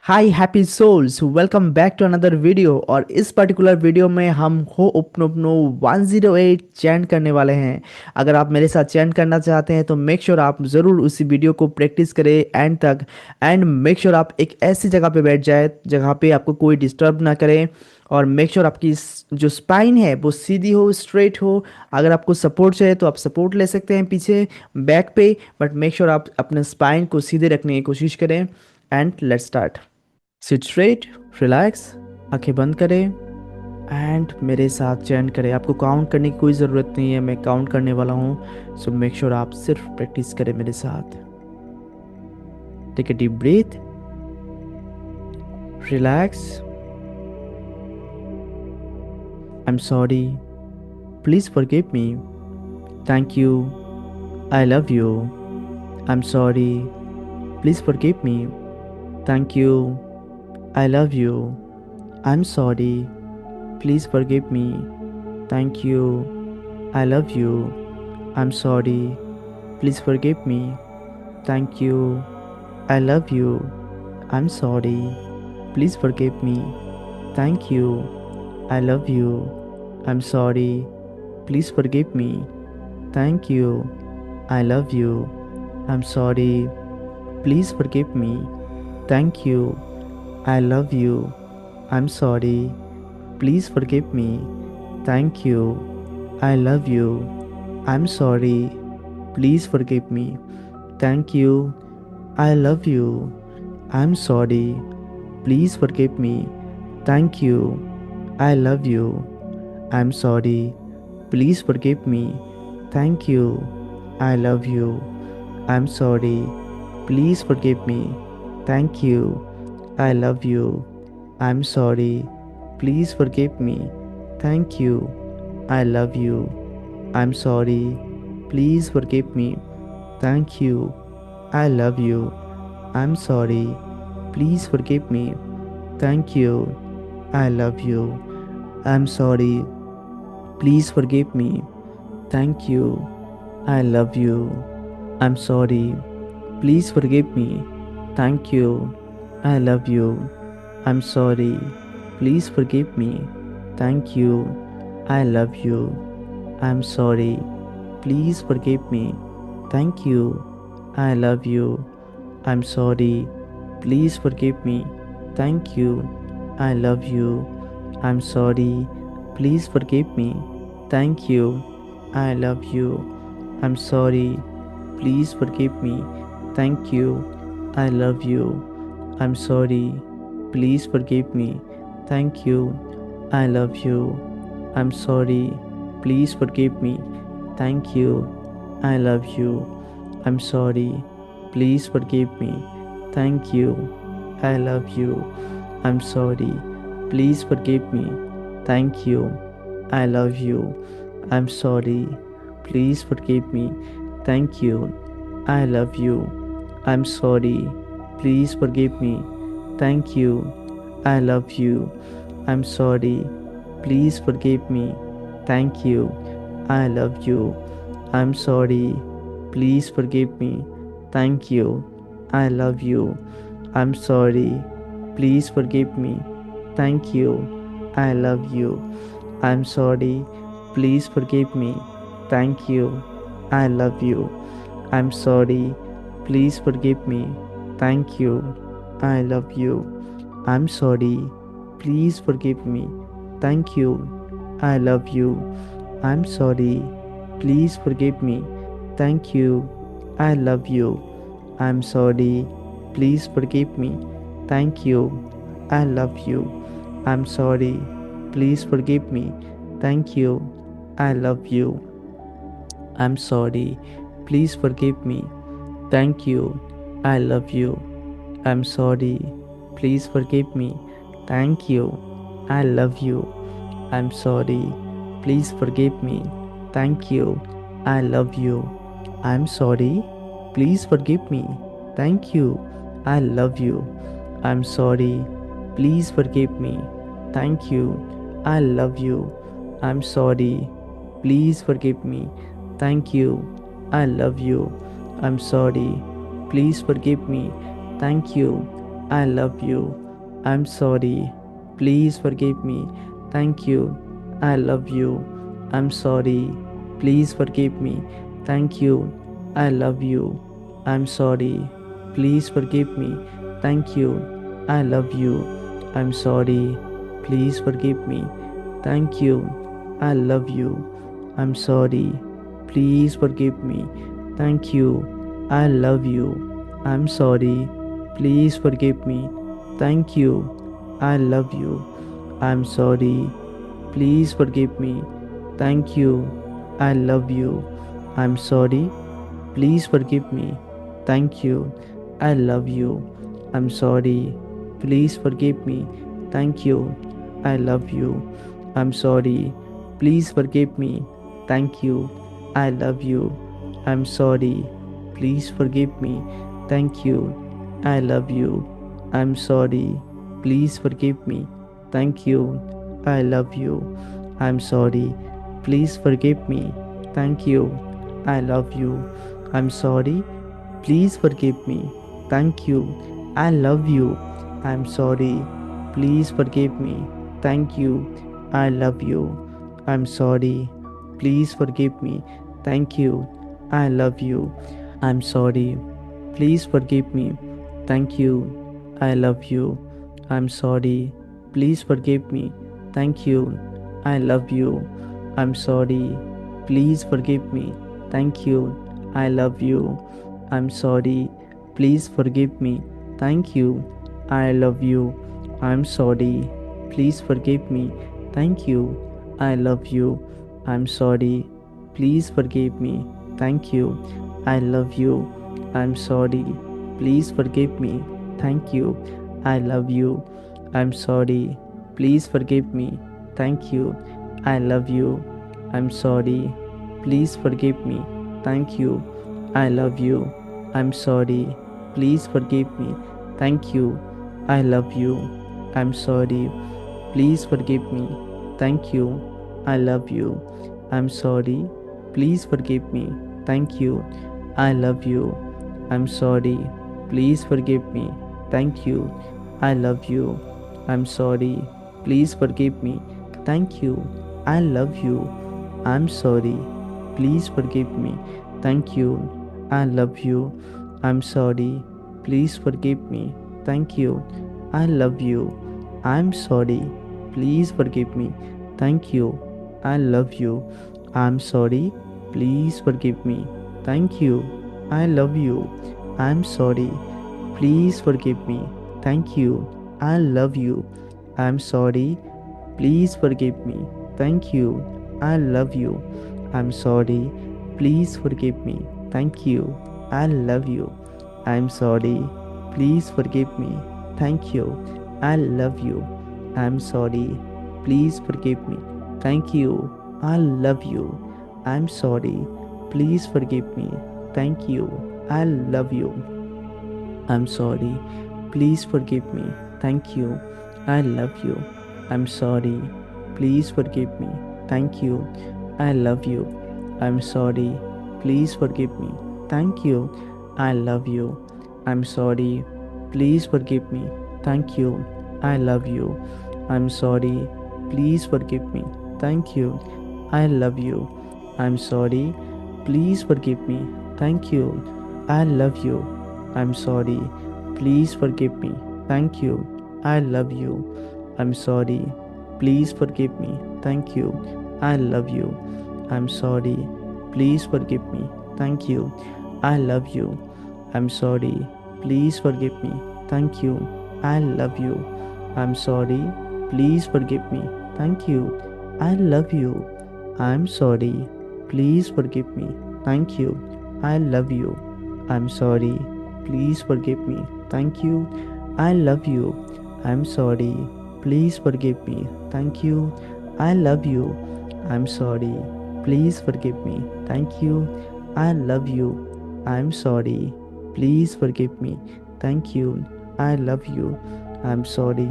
Hi happy souls, welcome back to another video. और इस particular video में हम हो उपनो 108 चैंट करने वाले हैं। अगर आप मेरे साथ चैंट करना चाहते हैं तो मेक श्योर आप ज़रूर उसी वीडियो को प्रैक्टिस करें एंड तक। एंड मेक श्योर आप एक ऐसी जगह पे बैठ जाए जगह पे आपको कोई डिस्टर्ब ना करे। और मेक श्योर आपकी जो स्पाइन है वो सीधी हो, स्ट्रेट हो। अगर आपको सपोर्ट चाहिए तो आप सपोर्ट ले सकते हैं पीछे बैक पे, बट मेक श्योर आप अपने स्पाइन को सीधे रखने की कोशिश करें। And let's start. Seat straight, relax, आंखें बंद करें एंड मेरे साथ चैन करें। आपको काउंट करने की कोई ज़रूरत नहीं है, मैं काउंट करने वाला हूँ। सो मेक श्योर आप सिर्फ प्रैक्टिस करें मेरे साथ। Take a deep breath, relax. I am sorry, please forgive me. Thank you, I love you. I am sorry, please forgive me. Thank you, I love you. I am sorry, please forgive me. Thank you. I love you. I'm sorry. Please forgive me. Thank you. I love you. I'm sorry. Please forgive me. Thank you. I love you. I'm sorry. Please forgive me. Thank you. I love you. I'm sorry. Please forgive me. Thank you. I love you. I'm sorry. Please forgive me. Thank you. I love you. I'm sorry. Please forgive me. Thank you. I love you. I'm sorry. Please forgive me. Thank you. I love you. I'm sorry. Please forgive me. Thank you. I love you. I'm sorry. Please forgive me. Thank you. I love you. I'm sorry. Please forgive me. Thank you. I love you. I'm sorry. Please forgive me. Thank you. I love you. I'm sorry. Please forgive me. Thank you. I love you. I'm sorry. Please forgive me. Thank you. I love you. I'm sorry. Please forgive me. Thank you. I love you. I'm sorry. Please forgive me. Thank you. I love you. I'm sorry. Please forgive me. Thank you. I love you. I'm sorry. Please forgive me. Thank you. I love you. I'm sorry. Please forgive me. Thank you. I love you. I'm sorry. Please forgive me. Thank you. I love you. I'm sorry. Please forgive me. Thank you. I love you. I'm sorry. Please forgive me. Thank you. I love you. I'm sorry. Please forgive me. Thank you. I love you. I'm sorry. Please forgive me. Thank you. I love you. I'm sorry. Please forgive me. Thank you. I love you. I'm sorry. Please forgive me. Thank you. I love you. I'm sorry. Please forgive me. Thank you. I love you. I'm sorry. Please forgive me. Thank you. I love you. I'm sorry. Please forgive me. Thank you. I love you. I'm sorry. Please forgive me. Thank you. I love you. I'm sorry. Please forgive me. Thank you. I love you. I'm sorry. Please forgive me. Thank you. I love you. I'm sorry. Please forgive me. Thank you. I love you. I'm sorry. Please forgive me. Thank you. I love you. I'm sorry. Please forgive me. Thank you. I love you. I'm sorry. Please forgive me. Thank you. I love you. I'm sorry. Please forgive me. Thank you. I love you. I'm sorry. Please forgive me. Thank you. I love you. I'm sorry. Please forgive me. Thank you. I love you. I'm sorry. Please forgive me. Thank you. I love you. I'm sorry. Please forgive me. Thank you. I love you. I'm sorry. Please forgive me. Thank you. I love you. I'm sorry. Please forgive me. Thank you. I love you. I'm sorry. Please forgive me. Thank you. I love you. I'm sorry. Please forgive me. Thank you. I love you. I'm sorry. Please forgive me. Thank you. I love you. I'm sorry. Please forgive me. Thank you. I love you. I'm sorry. Please forgive me. Thank you. I love you. I'm sorry. Please forgive me. Thank you. I love you. I'm sorry. Please forgive me. Thank you. I love you. I'm sorry. Please forgive me. Thank you. I love you. I'm sorry. Please forgive me. Thank you. I love you. I'm sorry. Please forgive me. Thank you. I love you. I'm sorry. Please forgive me. Thank you. I love you. I'm sorry. Please forgive me. Thank you. I love you. I'm sorry. Please forgive me. Thank you. I love you. I'm sorry. Please forgive me. Thank you. I love you. I'm sorry. Please forgive me. Thank you. I love you. I'm sorry. Please forgive me. Thank you. I love you. I'm sorry. Please forgive me. Thank you. I love you. I'm sorry. Please forgive me. Thank you. I love you. I'm sorry. Please forgive me. Thank you. I love you. I'm sorry. Please forgive me. Thank you. I love you. I'm sorry. Please forgive me. Thank you. I love you. I'm sorry. Please forgive me. Thank you. I love you. I'm sorry. Please forgive me. Thank you. I love you. I'm sorry. Please forgive me. Thank you. I love you. I'm sorry. Please forgive me. Thank you. I love you. I'm sorry. Please forgive me. Thank you. I love you. I'm sorry. Please forgive me. Thank you. I love you. I'm sorry. Please forgive me. Thank you. I love you. I'm sorry. Please forgive me. Thank you. I love you. I'm sorry. Please forgive me. Thank you. I love you. I'm sorry. Please forgive me. Thank you. I love you. I'm sorry. Please forgive me. Thank you. I love you. I'm sorry. Please forgive me. Thank you. I love you. I'm sorry. Please forgive me. Thank you. I love you. I'm sorry. Please forgive me. Thank you. I love you. I'm sorry. Please forgive me. Thank you. I love you. I'm sorry. Please forgive me. Thank you. I love you. I'm sorry. Please forgive me. Thank you. I love you. I'm sorry. Please forgive me. Thank you. I love you. I'm sorry. Please forgive me. Thank you. I love you. I'm sorry. Please forgive me. Thank you. I love you. I'm sorry. Please forgive me. Thank you. I love you. I'm sorry. Please forgive me. Thank you. I love you. I'm sorry. Please forgive me. Thank you. I love you. I'm sorry. Please forgive me. Thank you. I love you. I'm sorry. Please forgive me. Thank you. I love you. I'm sorry. Please forgive me. Thank you. I love you. I'm sorry. Please forgive me. Thank you. I love you. I'm sorry. Please forgive me. Thank you. I love you. I'm sorry. Please forgive me. Thank you. I love you. I'm sorry. Please forgive me. Thank you. I love you. I'm sorry. Please forgive me. Thank you. I love you. I'm sorry. Please forgive me. Thank you. I love you. I'm sorry. Please forgive me. Thank you. I love you. I'm sorry. Please forgive me. Thank you. I love you. I'm sorry.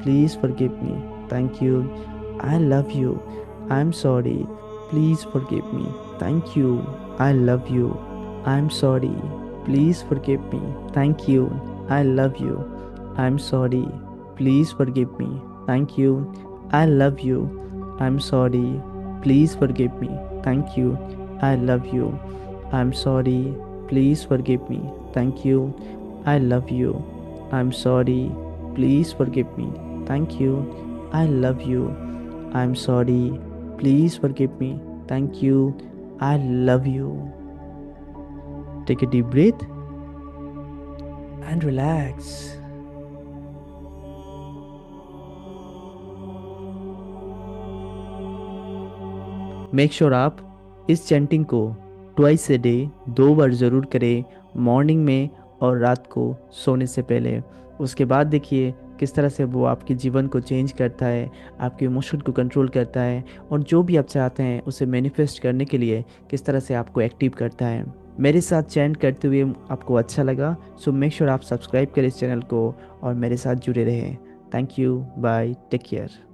Please forgive me. Thank you. I love you. I'm sorry. Please forgive me. Thank you. I love you. I'm sorry. Please forgive me. Thank you. I love you. I'm sorry. Please forgive me. Thank you. I love you. I'm sorry. Please forgive me. Thank you. I love you. I'm sorry. Please forgive me. Thank you. I love you. I'm sorry. Please forgive me. Thank you. I love you. I'm sorry. Please forgive me. Thank you. I love you. Take a deep breath and relax. Make sure आप इस chanting को twice a day 2 बार ज़रूर करें, morning में और रात को सोने से पहले। उसके बाद देखिए किस तरह से वो आपके जीवन को चेंज करता है, आपके इमोशन को कंट्रोल करता है, और जो भी आप चाहते हैं उसे मैनिफेस्ट करने के लिए किस तरह से आपको एक्टिव करता है। मेरे साथ चैंट करते हुए आपको अच्छा लगा, सो मेक श्योर आप सब्सक्राइब करें इस चैनल को और मेरे साथ जुड़े रहें। Thank you, bye, take care.